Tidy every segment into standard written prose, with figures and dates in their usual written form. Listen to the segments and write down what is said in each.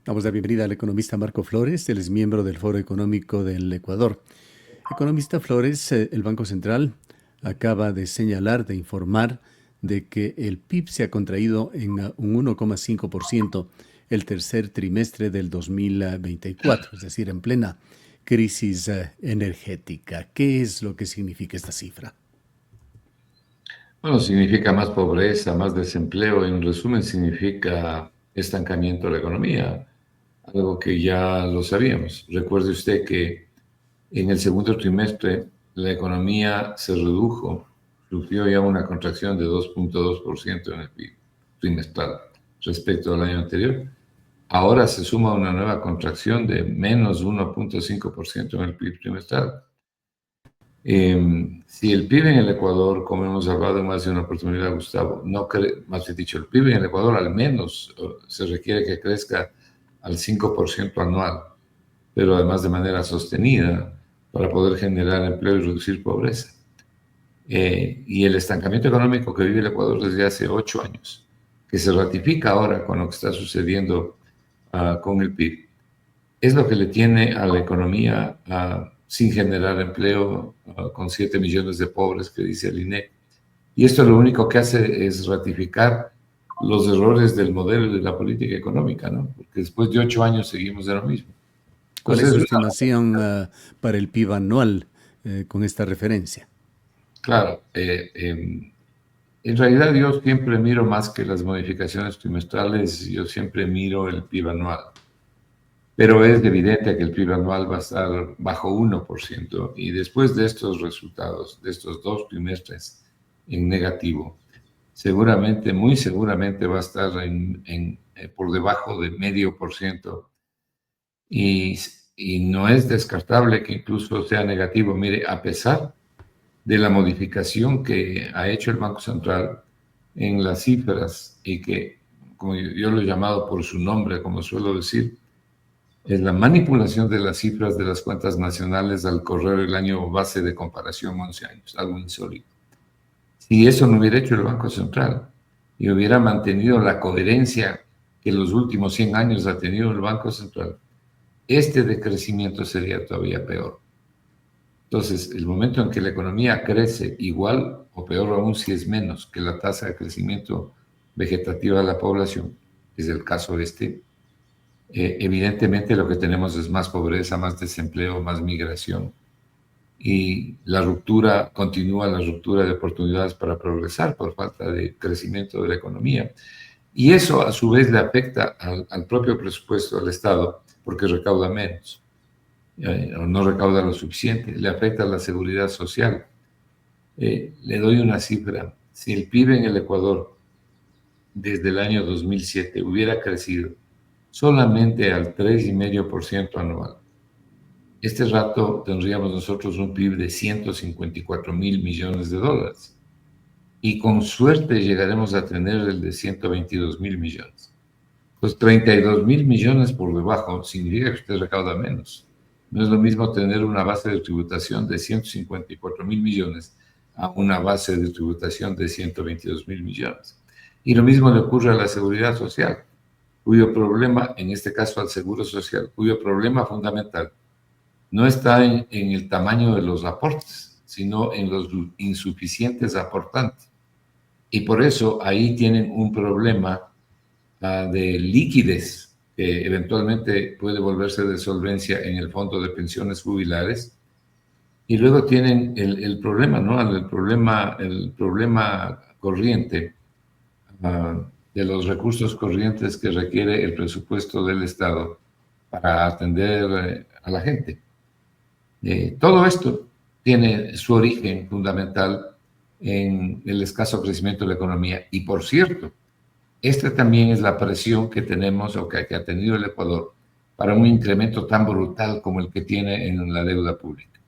Damos la bienvenida al economista Marco Flores, él es miembro del Foro Económico del Ecuador. Economista Flores, el Banco Central acaba de señalar, de informar de que el PIB se ha contraído en un 1,5% el tercer trimestre del 2024, es decir, en plena crisis energética. ¿Qué es lo que significa esta cifra? Bueno, significa más pobreza, más desempleo. En resumen, significa estancamiento de la economía, algo que ya lo sabíamos. Recuerde usted que en el segundo trimestre la economía se redujo, sufrió ya una contracción de 2,2% en el PIB trimestral respecto al año anterior. Ahora se suma una nueva contracción de menos 1,5% en el PIB trimestral. Si el PIB en el Ecuador, como hemos hablado en más de una oportunidad, Gustavo, no más bien dicho, el PIB en el Ecuador al menos se requiere que crezca al 5% anual, pero además de manera sostenida para poder generar empleo y reducir pobreza. Y el estancamiento económico que vive el Ecuador desde hace 8 años, que se ratifica ahora con lo que está sucediendo con el PIB, es lo que le tiene a la economía sin generar empleo, con 7 millones de pobres que dice el INEC. Y esto lo único que hace es ratificar los errores del modelo y de la política económica, ¿no? Porque después de 8 años seguimos de lo mismo. ¿Cuál es Entonces, su estimación para el PIB anual con esta referencia? claro, en realidad yo siempre miro más que las modificaciones trimestrales, yo siempre miro el PIB anual. Pero es evidente que el PIB anual va a estar bajo 1% y después de estos resultados, de estos dos trimestres en negativo, seguramente, muy seguramente va a estar por debajo de 0,5% y, y no es descartable que incluso sea negativo. Mire, a pesar de la modificación que ha hecho el Banco Central en las cifras y que, como yo lo he llamado por su nombre, como suelo decir, es la manipulación de las cifras de las cuentas nacionales al correr el año base de comparación 11 años, algo insólito. Si eso no hubiera hecho el Banco Central y hubiera mantenido la coherencia que los últimos 100 años ha tenido el Banco Central, este decrecimiento sería todavía peor. Entonces, el momento en que la economía crece igual o peor aún si es menos que la tasa de crecimiento vegetativa de la población, es el caso este, evidentemente lo que tenemos es más pobreza, más desempleo, más migración y continúa la ruptura de oportunidades para progresar por falta de crecimiento de la economía. Y eso a su vez le afecta al propio presupuesto del Estado porque recauda menos o no recauda lo suficiente, le afecta a la seguridad social. Le doy una cifra, si el PIB en el Ecuador desde el año 2007 hubiera crecido solamente al 3,5% anual. Este rato tendríamos nosotros un PIB de 154.000 millones de dólares y con suerte llegaremos a tener el de 122.000 millones. Pues 32.000 millones por debajo significa que usted recauda menos. No es lo mismo tener una base de tributación de 154.000 millones a una base de tributación de 122.000 millones. Y lo mismo le ocurre a la seguridad social, cuyo problema, en este caso al seguro social, cuyo problema fundamental no está en el tamaño de los aportes, sino en los insuficientes aportantes. Y por eso ahí tienen un problema de liquidez que eventualmente puede volverse de solvencia en el fondo de pensiones jubilares. Y luego tienen el problema, ¿no? El problema corriente de los recursos corrientes que requiere el presupuesto del Estado para atender a la gente. Todo esto tiene su origen fundamental en el escaso crecimiento de la economía. Y por cierto, esta también es la presión que tenemos o que ha tenido el Ecuador para un incremento tan brutal como el que tiene en la deuda pública.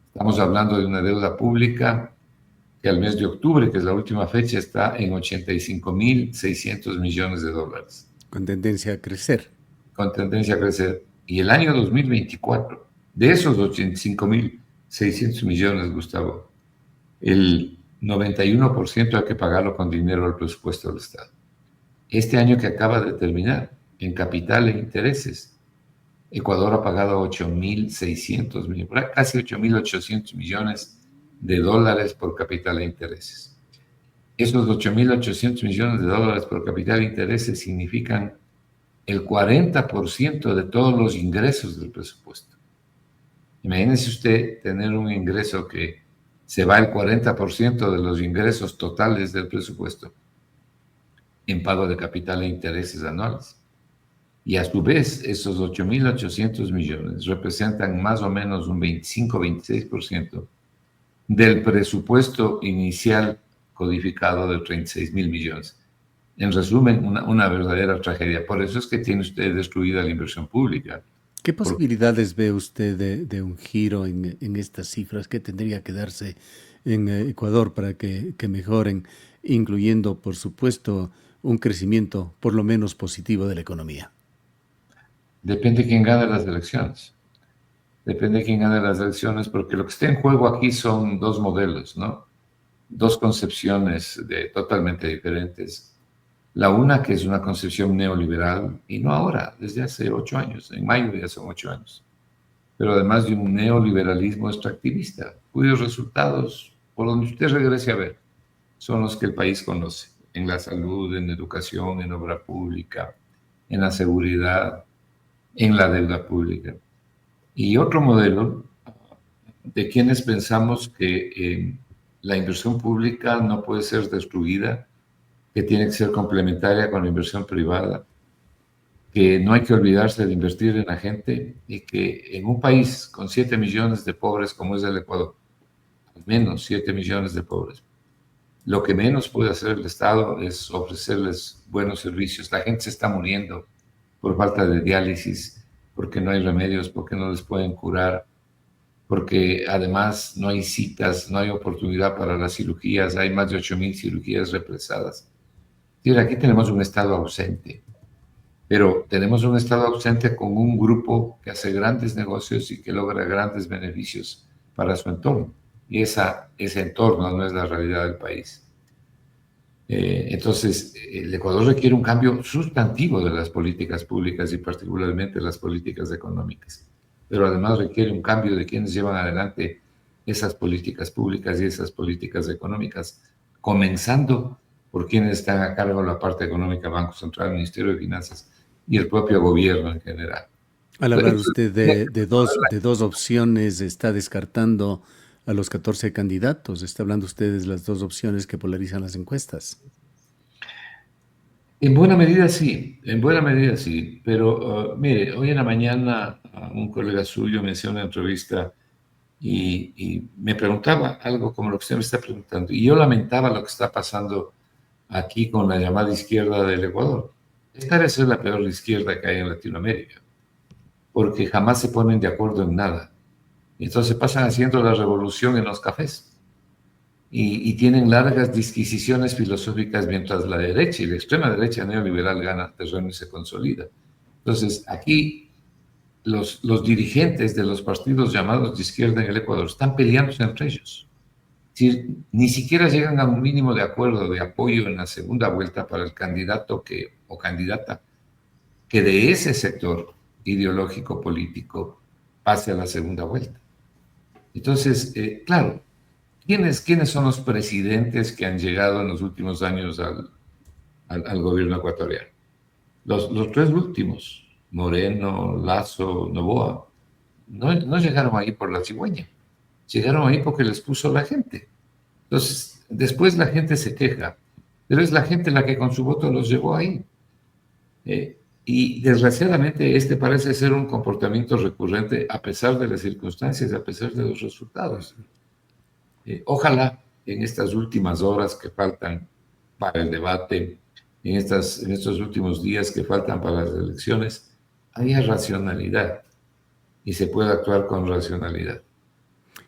Estamos hablando de una deuda pública que al mes de octubre, que es la última fecha, está en 85.600 millones de dólares, Con tendencia a crecer. con tendencia a crecer. Y el año 2024, de esos 85.600 millones, Gustavo, el 91% hay que pagarlo con dinero al presupuesto del Estado. Este año que acaba de terminar, en capital e intereses. Ecuador ha pagado 8.600 millones, casi 8.800 millones de dólares por capital e intereses. Esos 8.800 millones de dólares por capital e intereses significan el 40% de todos los ingresos del presupuesto. Imagínese usted tener un ingreso que se va el 40% de los ingresos totales del presupuesto en pago de capital e intereses anuales. Y a su vez, esos 8.800 millones representan más o menos un 25-26% del presupuesto inicial codificado de 36.000 millones. En resumen, una verdadera tragedia. Por eso es que tiene usted destruida la inversión pública. ¿Qué posibilidades ve usted de un giro en estas cifras? ¿Qué tendría que darse en Ecuador para que mejoren, incluyendo, por supuesto, un crecimiento por lo menos positivo de la economía? Depende de quién gane las elecciones. Depende de quién gane las elecciones, porque lo que está en juego aquí son dos modelos, ¿no? Dos concepciones totalmente diferentes. La una que es una concepción neoliberal, y no ahora, desde hace 8 años, en mayo ya son 8 años, pero además de un neoliberalismo extractivista, cuyos resultados, por donde usted regrese a ver, son los que el país conoce, en la salud, en educación, en obra pública, en la seguridad, en la deuda pública. Y otro modelo de quienes pensamos que la inversión pública no puede ser destruida, que tiene que ser complementaria con la inversión privada, que no hay que olvidarse de invertir en la gente y que en un país con 7 millones de pobres como es el Ecuador, al menos 7 millones de pobres, lo que menos puede hacer el Estado es ofrecerles buenos servicios. La gente se está muriendo por falta de diálisis, porque no hay remedios, porque no les pueden curar, porque además no hay citas, no hay oportunidad para las cirugías, hay más de 8.000 cirugías represadas. Es decir, aquí tenemos un Estado ausente, pero tenemos un Estado ausente con un grupo que hace grandes negocios y que logra grandes beneficios para su entorno. Y ese entorno no es la realidad del país. Entonces, el Ecuador requiere un cambio sustantivo de las políticas públicas y particularmente las políticas económicas, pero además requiere un cambio de quienes llevan adelante esas políticas públicas y esas políticas económicas, comenzando por quienes están a cargo de la parte económica, Banco Central, Ministerio de Finanzas y el propio gobierno en general. Al hablar usted de dos opciones, está descartando a los 14 candidatos. Está hablando usted de las dos opciones que polarizan las encuestas. En buena medida sí, pero mire, hoy en la mañana un colega suyo me hacía una entrevista y me preguntaba algo como lo que usted me está preguntando, y yo lamentaba lo que está pasando aquí con la llamada izquierda del Ecuador. Esta debe ser la peor izquierda que hay en Latinoamérica, porque jamás se ponen de acuerdo en nada. Entonces pasan haciendo la revolución en los cafés y tienen largas disquisiciones filosóficas mientras la derecha y la extrema derecha neoliberal gana terreno y se consolida. Entonces aquí los dirigentes de los partidos llamados de izquierda en el Ecuador están peleándose entre ellos. Es decir, ni siquiera llegan a un mínimo de acuerdo, de apoyo en la segunda vuelta para el candidato o candidata que de ese sector ideológico político pase a la segunda vuelta. Entonces, claro, ¿quiénes son los presidentes que han llegado en los últimos años al gobierno ecuatoriano? Los tres últimos, Moreno, Lazo, Noboa, no llegaron ahí por la cigüeña, llegaron ahí porque les puso la gente. Entonces, después la gente se queja, pero es la gente la que con su voto los llevó ahí. Y desgraciadamente este parece ser un comportamiento recurrente a pesar de las circunstancias, a pesar de los resultados. Ojalá en estas últimas horas que faltan para el debate, en estos últimos días que faltan para las elecciones, haya racionalidad y se pueda actuar con racionalidad.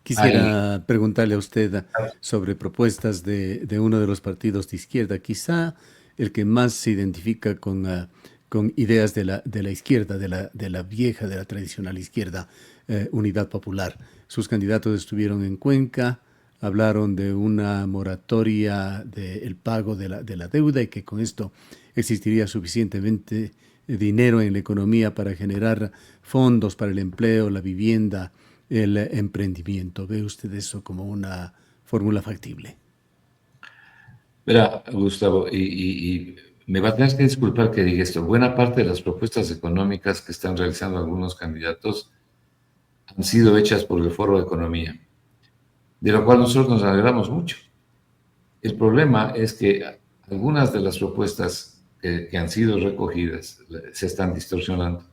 Quisiera preguntarle a usted sobre propuestas de uno de los partidos de izquierda, quizá el que más se identifica con ideas de la izquierda, de la vieja, de la tradicional izquierda, Unidad Popular. Sus candidatos estuvieron en Cuenca, hablaron de una moratoria del pago de la deuda y que con esto existiría suficientemente dinero en la economía para generar fondos para el empleo, la vivienda, el emprendimiento. ¿Ve usted eso como una fórmula factible? Verá, Gustavo, y me va a tener que disculpar que diga esto. Buena parte de las propuestas económicas que están realizando algunos candidatos han sido hechas por el Foro de Economía, de lo cual nosotros nos alegramos mucho. El problema es que algunas de las propuestas que han sido recogidas se están distorsionando.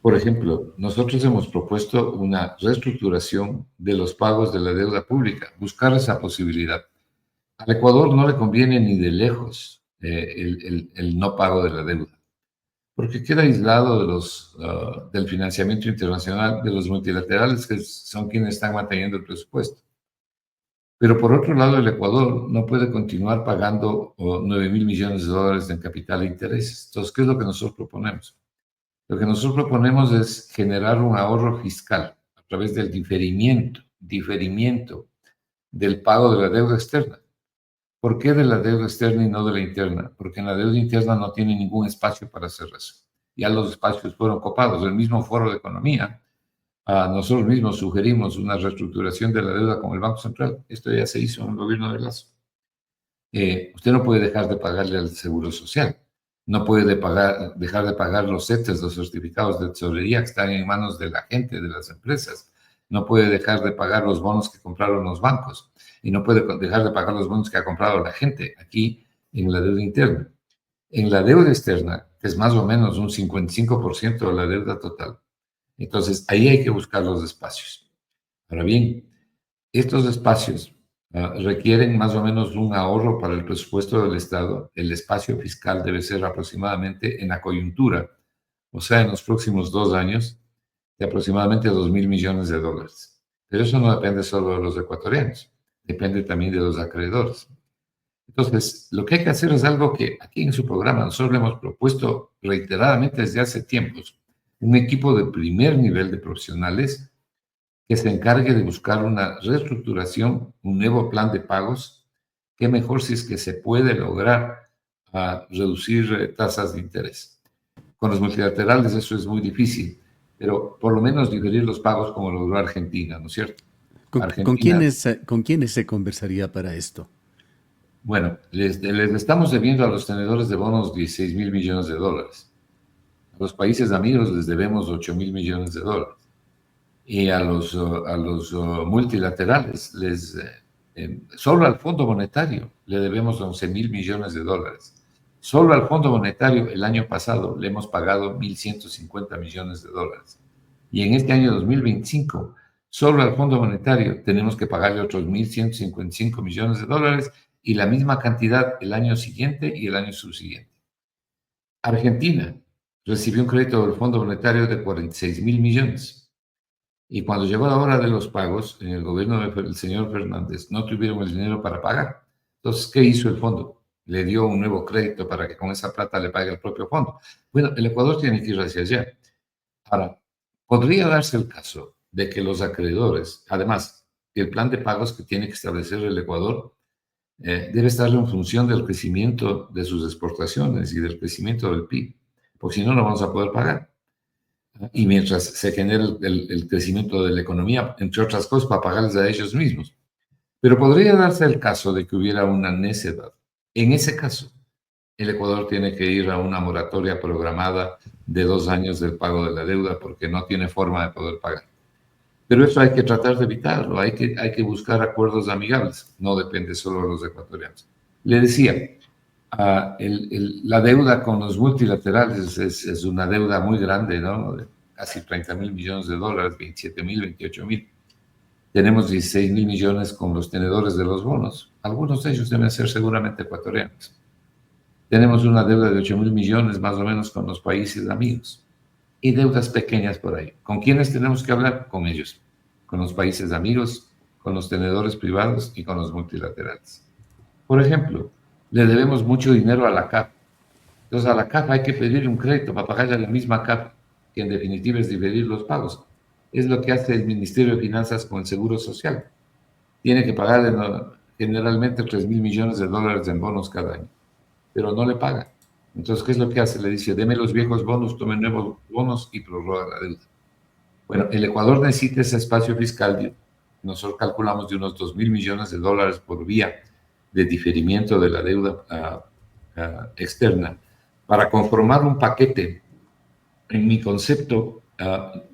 Por ejemplo, nosotros hemos propuesto una reestructuración de los pagos de la deuda pública, buscar esa posibilidad. Al Ecuador no le conviene ni de lejos el no pago de la deuda, porque queda aislado del financiamiento internacional, de los multilaterales, que son quienes están manteniendo el presupuesto. Pero por otro lado, el Ecuador no puede continuar pagando 9.000 millones de dólares en capital e intereses. Entonces, ¿qué es lo que nosotros proponemos? Lo que nosotros proponemos es generar un ahorro fiscal a través del diferimiento del pago de la deuda externa. ¿Por qué de la deuda externa y no de la interna? Porque en la deuda interna no tiene ningún espacio para hacer eso. Ya los espacios fueron copados. El mismo Foro de Economía, nosotros mismos sugerimos una reestructuración de la deuda con el Banco Central. Esto ya se hizo en el gobierno de Lazo. Usted no puede dejar de pagarle al Seguro Social. No puede dejar de pagar los CETES, los certificados de tesorería que están en manos de la gente, de las empresas. No puede dejar de pagar los bonos que compraron los bancos. Y no puede dejar de pagar los bonos que ha comprado la gente aquí en la deuda interna. En la deuda externa, que es más o menos un 55% de la deuda total. Entonces, ahí hay que buscar los espacios. Ahora bien, estos espacios requieren más o menos un ahorro para el presupuesto del Estado. El espacio fiscal debe ser aproximadamente en la coyuntura, o sea, en los próximos 2 años, de aproximadamente 2.000 millones de dólares. Pero eso no depende solo de los ecuatorianos, depende también de los acreedores. Entonces, lo que hay que hacer es algo que aquí en su programa nosotros le hemos propuesto reiteradamente desde hace tiempos, un equipo de primer nivel de profesionales que se encargue de buscar una reestructuración, un nuevo plan de pagos, que mejor si es que se puede lograr reducir tasas de interés. Con los multilaterales eso es muy difícil, pero por lo menos diferir los pagos como logró Argentina, ¿no es cierto? Argentina, Con quiénes se conversaría para esto? bueno, les estamos debiendo a los tenedores de bonos 16.000 millones de dólares. A los países amigos les debemos 8.000 millones de dólares. Y a los multilaterales, solo al Fondo Monetario le debemos 11.000 millones de dólares. Solo al Fondo Monetario el año pasado le hemos pagado 1.150 millones de dólares. Y en este año 2025, solo al Fondo Monetario tenemos que pagarle otros 1.155 millones de dólares y la misma cantidad el año siguiente y el año subsiguiente. Argentina recibió un crédito del Fondo Monetario de 46.000 millones. Y cuando llegó la hora de los pagos, en el gobierno del señor Fernández no tuvieron el dinero para pagar. Entonces, ¿qué hizo el fondo? Le dio un nuevo crédito para que con esa plata le pague el propio fondo. Bueno, el Ecuador tiene que ir hacia allá. Ahora, podría darse el caso de que los acreedores, además, el plan de pagos que tiene que establecer el Ecuador debe estar en función del crecimiento de sus exportaciones y del crecimiento del PIB, porque si no, no vamos a poder pagar. Y mientras se genera el crecimiento de la economía, entre otras cosas, para pagarles a ellos mismos. Pero podría darse el caso de que hubiera una necedad. En ese caso, el Ecuador tiene que ir a una moratoria programada de 2 años del pago de la deuda porque no tiene forma de poder pagar. Pero eso hay que tratar de evitarlo, hay que buscar acuerdos amigables, no depende solo de los ecuatorianos. Le decía, la deuda con los multilaterales es una deuda muy grande, ¿no? De casi 30.000 millones de dólares, 27.000, 28.000. Tenemos 16.000 millones con los tenedores de los bonos. Algunos de ellos deben ser seguramente ecuatorianos. Tenemos una deuda de 8.000 millones más o menos con los países amigos. Y deudas pequeñas por ahí. ¿Con quiénes tenemos que hablar? Con ellos. Con los países amigos, con los tenedores privados y con los multilaterales. Por ejemplo, le debemos mucho dinero a la CAF. Entonces a la CAF hay que pedir un crédito para pagarle a la misma CAF, que en definitiva es diferir los pagos. Es lo que hace el Ministerio de Finanzas con el Seguro Social. Tiene que pagarle generalmente 3.000 millones de dólares en bonos cada año, pero no le paga. Entonces, ¿qué es lo que hace? Le dice, deme los viejos bonos, tome nuevos bonos y prorroga la deuda. Bueno, el Ecuador necesita ese espacio fiscal. Nosotros calculamos de unos 2.000 millones de dólares por vía de diferimiento de la deuda externa para conformar un paquete. En mi concepto,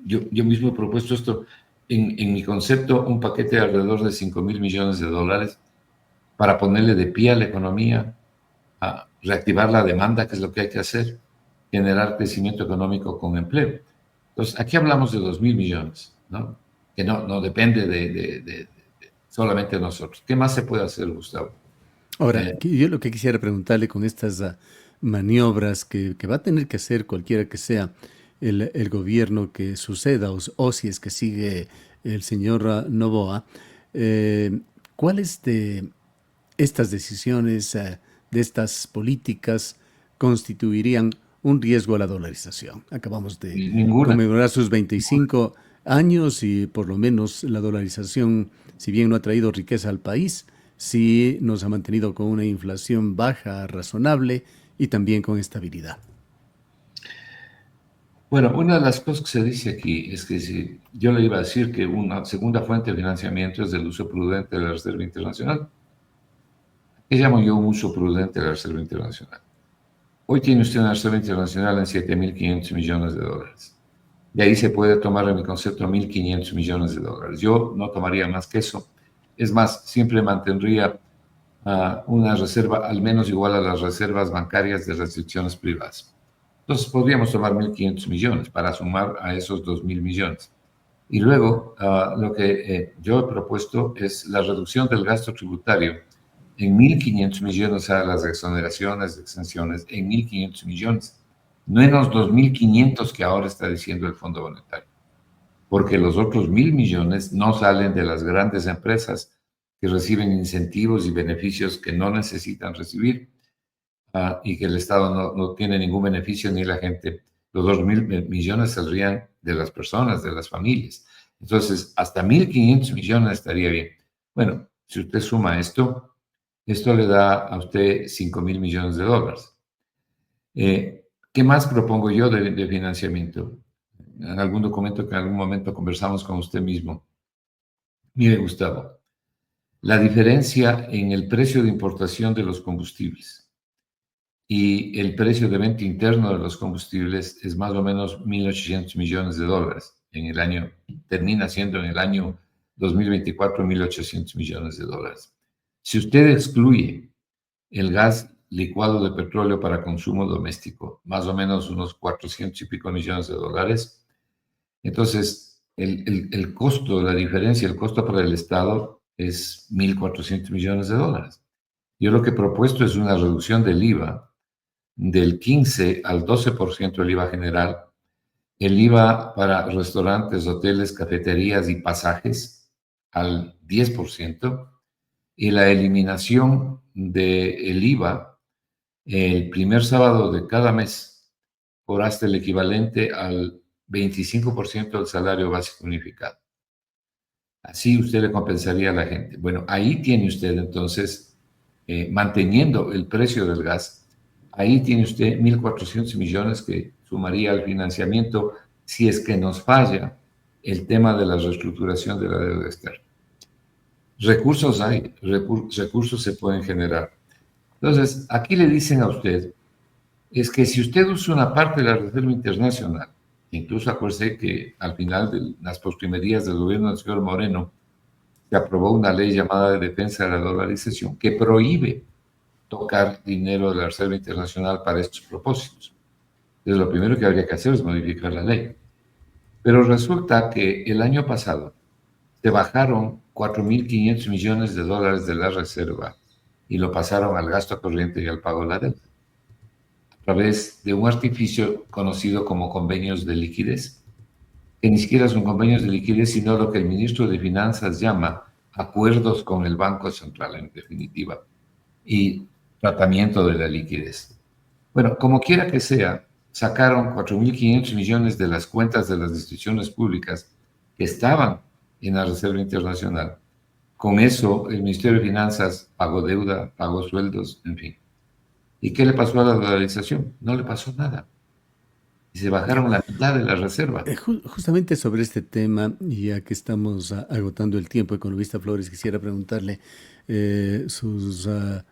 yo mismo he propuesto esto, en mi concepto, un paquete de alrededor de 5.000 millones de dólares para ponerle de pie a la economía, a reactivar la demanda, que es lo que hay que hacer, generar crecimiento económico con empleo. Entonces, aquí hablamos de 2.000 millones, ¿no? Que no depende de solamente de nosotros. ¿Qué más se puede hacer, Gustavo? Ahora, Eh, yo lo que quisiera preguntarle con estas maniobras que va a tener que hacer cualquiera que sea el gobierno que suceda o si es que sigue el señor Noboa, eh, ¿cuáles de estas decisiones, de estas políticas, constituirían un riesgo a la dolarización? Acabamos de ninguna. conmemorar sus 25 años y por lo menos la dolarización, si bien no ha traído riqueza al país, sí nos ha mantenido con una inflación baja, razonable y también con estabilidad. Bueno, una de las cosas que se dice aquí es que si yo le iba a decir que una segunda fuente de financiamiento es el uso prudente de la Reserva Internacional. ¿Qué llamo yo un uso prudente de la Reserva Internacional? Hoy tiene usted una Reserva Internacional en 7.500 millones de dólares. De ahí se puede tomar, en mi concepto, 1.500 millones de dólares. Yo no tomaría más que eso. Es más, siempre mantendría una reserva al menos igual a las reservas bancarias de las instituciones privadas. Entonces podríamos tomar 1.500 millones para sumar a esos 2.000 millones. Y luego lo que yo he propuesto es la reducción del gasto tributario en 1.500 millones a las exoneraciones, exenciones, en 1.500 millones, no en los 2.500 que ahora está diciendo el Fondo Monetario, porque los otros 1.000 millones no salen de las grandes empresas que reciben incentivos y beneficios que no necesitan recibir y que el Estado no tiene ningún beneficio ni la gente. Los 2.000 millones saldrían de las personas, de las familias. Entonces, hasta 1.500 millones estaría bien. Bueno, si usted suma esto le da a usted 5.000 millones de dólares. ¿Qué más propongo yo de financiamiento? En algún documento que en algún momento conversamos con usted mismo. Mire, Gustavo, la diferencia en el precio de importación de los combustibles y el precio de venta interno de los combustibles es más o menos 1.800 millones de dólares. En el año, termina siendo en el año 2024 1.800 millones de dólares. Si usted excluye el gas licuado de petróleo para consumo doméstico, más o menos unos 400 y pico millones de dólares, entonces el costo, la diferencia, el costo para el Estado es 1.400 millones de dólares. Yo lo que he propuesto es una reducción del IVA del 15 al 12% del IVA general, el IVA para restaurantes, hoteles, cafeterías y pasajes al 10% y la eliminación del IVA el primer sábado de cada mes por hasta el equivalente al 25% del salario básico unificado. Así usted le compensaría a la gente. Bueno, ahí tiene usted entonces, manteniendo el precio del gas, ahí tiene usted 1.400 millones que sumaría al financiamiento si es que nos falla el tema de la reestructuración de la deuda externa. Recursos hay, recursos se pueden generar. Entonces, aquí le dicen a usted, es que si usted usa una parte de la Reserva Internacional, incluso acuérdese que al final de las postrimerías del gobierno del señor Moreno, se aprobó una ley llamada de defensa de la dolarización que prohíbe tocar dinero de la Reserva Internacional para estos propósitos. Entonces, lo primero que habría que hacer es modificar la ley. Pero resulta que el año pasado se bajaron 4.500 millones de dólares de la reserva y lo pasaron al gasto corriente y al pago de la deuda a través de un artificio conocido como convenios de liquidez, que ni siquiera son convenios de liquidez, sino lo que el ministro de Finanzas llama acuerdos con el Banco Central, en definitiva, y tratamiento de la liquidez. Bueno, como quiera que sea, sacaron 4.500 millones de las cuentas de las instituciones públicas que estaban en la Reserva Internacional. Con eso, el Ministerio de Finanzas pagó deuda, pagó sueldos, en fin. ¿Y qué le pasó a la dolarización? No le pasó nada. Y se bajaron la mitad de la reserva. Justamente sobre este tema, y ya que estamos agotando el tiempo, economista Flores, quisiera preguntarle sus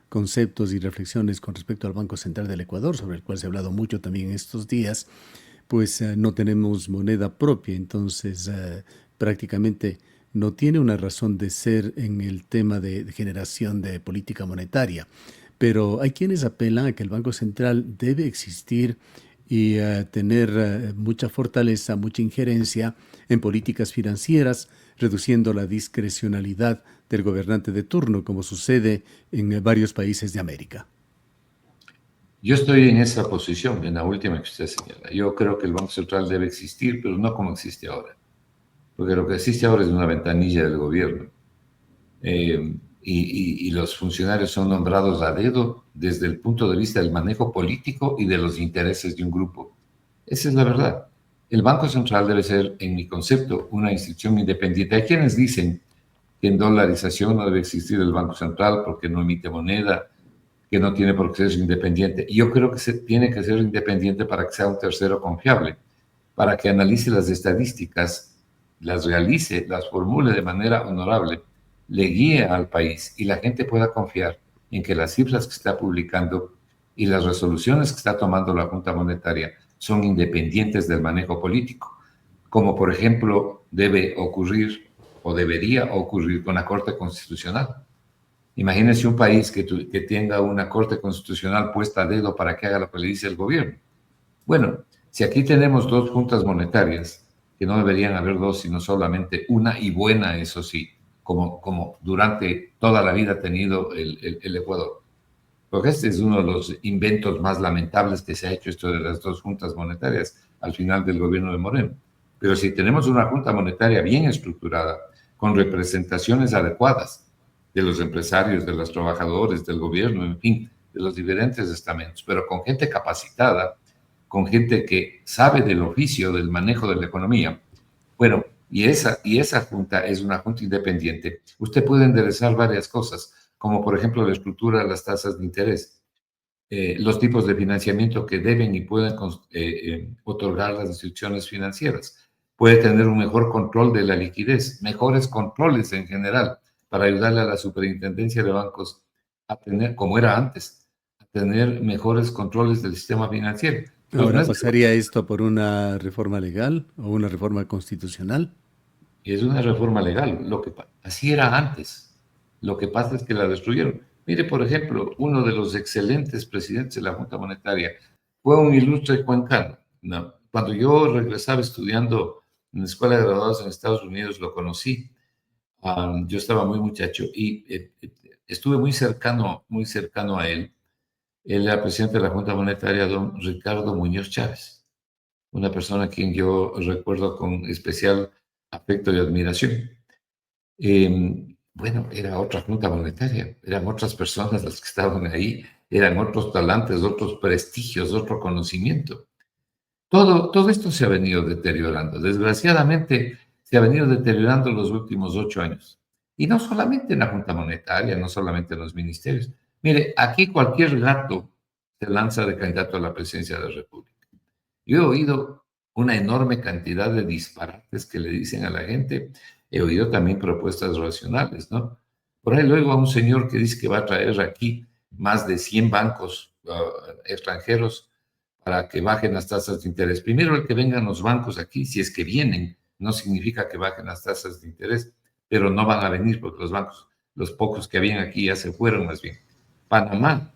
conceptos y reflexiones con respecto al Banco Central del Ecuador, sobre el cual se ha hablado mucho también estos días. Pues no tenemos moneda propia, entonces prácticamente no tiene una razón de ser en el tema de generación de política monetaria. Pero hay quienes apelan a que el Banco Central debe existir y tener mucha fortaleza, mucha injerencia en políticas financieras, reduciendo la discrecionalidad del gobernante de turno, como sucede en varios países de América. Yo estoy en esa posición, en la última que usted señala. Yo creo que el Banco Central debe existir, pero no como existe ahora. Porque lo que existe ahora es una ventanilla del gobierno. Y los funcionarios son nombrados a dedo desde el punto de vista del manejo político y de los intereses de un grupo. Esa es la verdad. El Banco Central debe ser, en mi concepto, una institución independiente. Hay quienes dicen que en dolarización no debe existir el Banco Central porque no emite moneda, que no tiene por qué ser independiente. Y yo creo que se tiene que ser independiente para que sea un tercero confiable, para que analice las estadísticas, las realice, las formule de manera honorable, le guíe al país y la gente pueda confiar en que las cifras que está publicando y las resoluciones que está tomando la Junta Monetaria son independientes del manejo político, como por ejemplo debe ocurrir o debería ocurrir con la Corte Constitucional. Imagínense un país que tenga una Corte Constitucional puesta a dedo para que haga lo que le dice el gobierno. Bueno, si aquí tenemos dos juntas monetarias, que no deberían haber dos, sino solamente una y buena, eso sí, como durante toda la vida ha tenido el Ecuador. Porque este es uno de los inventos más lamentables que se ha hecho, esto de las dos juntas monetarias al final del gobierno de Moreno. Pero si tenemos una junta monetaria bien estructurada, con representaciones adecuadas de los empresarios, de los trabajadores, del gobierno, en fin, de los diferentes estamentos, pero con gente capacitada, con gente que sabe del oficio, del manejo de la economía. Bueno, y esa junta es una junta independiente. Usted puede enderezar varias cosas, como por ejemplo la estructura de las tasas de interés, los tipos de financiamiento que deben y pueden otorgar las instituciones financieras. Puede tener un mejor control de la liquidez, mejores controles en general, para ayudarle a la superintendencia de bancos a tener, como era antes, a tener mejores controles del sistema financiero. Pues no Ahora, es, ¿pasaría esto por una reforma legal o una reforma constitucional? es una reforma legal, así era antes. Lo que pasa es que la destruyeron. Mire, por ejemplo, uno de los excelentes presidentes de la Junta Monetaria fue un ilustre cuencano, ¿no? Cuando yo regresaba estudiando en la Escuela de Graduados en Estados Unidos, lo conocí. Yo estaba muy muchacho y estuve muy cercano a él. Él era presidente de la Junta Monetaria, don Ricardo Muñoz Chávez, una persona a quien yo recuerdo con especial afecto y admiración. Bueno, era otra Junta Monetaria, eran otras personas las que estaban ahí, eran otros talantes, otros prestigios, otro conocimiento. Todo esto se ha venido deteriorando. Desgraciadamente, se ha venido deteriorando los últimos 8 años. Y no solamente en la Junta Monetaria, no solamente en los ministerios. Mire, aquí cualquier gato se lanza de candidato a la presidencia de la República. Yo he oído una enorme cantidad de disparates que le dicen a la gente. He oído también propuestas racionales, ¿no? Por ahí luego a un señor que dice que va a traer aquí más de 100 bancos extranjeros para que bajen las tasas de interés. Primero, el que vengan los bancos aquí, si es que vienen, no significa que bajen las tasas de interés, pero no van a venir porque los bancos, los pocos que habían aquí ya se fueron más bien. Panamá,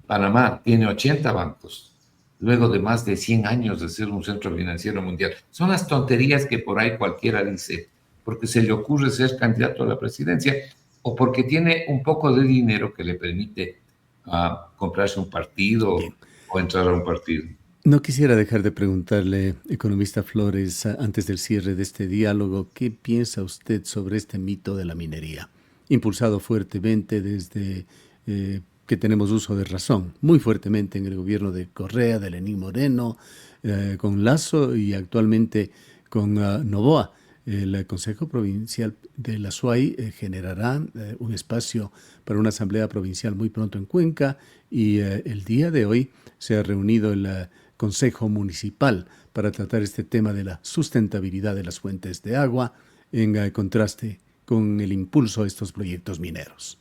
Panamá tiene 80 bancos, luego de más de 100 años de ser un centro financiero mundial. Son las tonterías que por ahí cualquiera dice, porque se le ocurre ser candidato a la presidencia o porque tiene un poco de dinero que le permite comprarse un partido Bien. o entrar a un partido. No quisiera dejar de preguntarle, economista Flores, antes del cierre de este diálogo, ¿qué piensa usted sobre este mito de la minería? Impulsado fuertemente desde que tenemos uso de razón, muy fuertemente en el gobierno de Correa, de Lenín Moreno, con Lasso y actualmente con Noboa. El Consejo Provincial de la SUAY generará un espacio para una asamblea provincial muy pronto en Cuenca y el día de hoy se ha reunido el Consejo Municipal para tratar este tema de la sustentabilidad de las fuentes de agua en contraste con el impulso a estos proyectos mineros.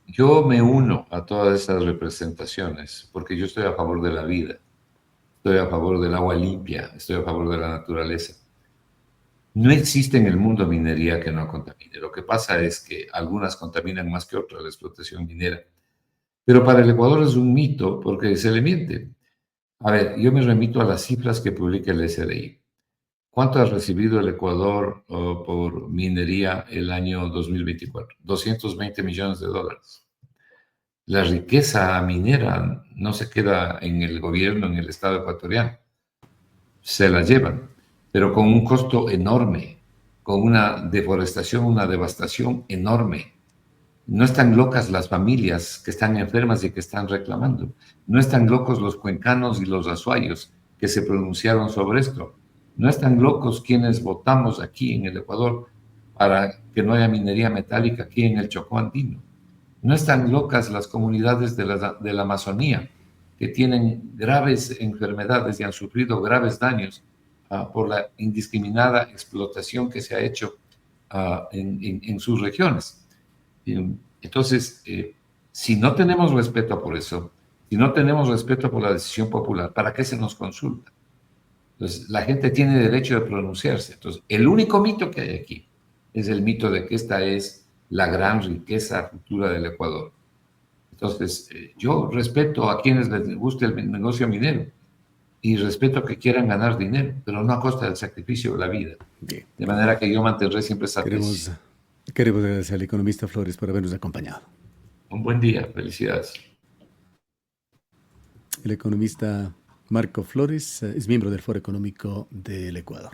Yo me uno a todas esas representaciones porque yo estoy a favor de la vida, estoy a favor del agua limpia, estoy a favor de la naturaleza. No existe en el mundo minería que no contamine. Lo que pasa es que algunas contaminan más que otras, la explotación minera. Pero para el Ecuador es un mito porque se le miente. A ver, yo me remito a las cifras que publica el SRI. ¿Cuánto ha recibido el Ecuador por minería el año 2024? 220 millones de dólares. La riqueza minera no se queda en el gobierno, en el Estado ecuatoriano. Se la llevan, pero con un costo enorme, con una deforestación, una devastación enorme. No están locas las familias que están enfermas y que están reclamando. No están locos los cuencanos y los azuayos que se pronunciaron sobre esto. No están locos quienes votamos aquí en el Ecuador para que no haya minería metálica aquí en el Chocó andino. No están locas las comunidades de la Amazonía que tienen graves enfermedades y han sufrido graves daños por la indiscriminada explotación que se ha hecho en sus regiones. Entonces, si no tenemos respeto por eso, si no tenemos respeto por la decisión popular, ¿para qué se nos consulta? Entonces, la gente tiene derecho de pronunciarse. Entonces, el único mito que hay aquí es el mito de que esta es la gran riqueza futura del Ecuador. Entonces, yo respeto a quienes les guste el negocio minero y respeto que quieran ganar dinero, pero no a costa del sacrificio de la vida. Bien. De manera que yo mantendré siempre esa tesis. Queremos agradecer al economista Flores por habernos acompañado. Un buen día, felicidades. El economista Marco Flores es miembro del Foro Económico del Ecuador.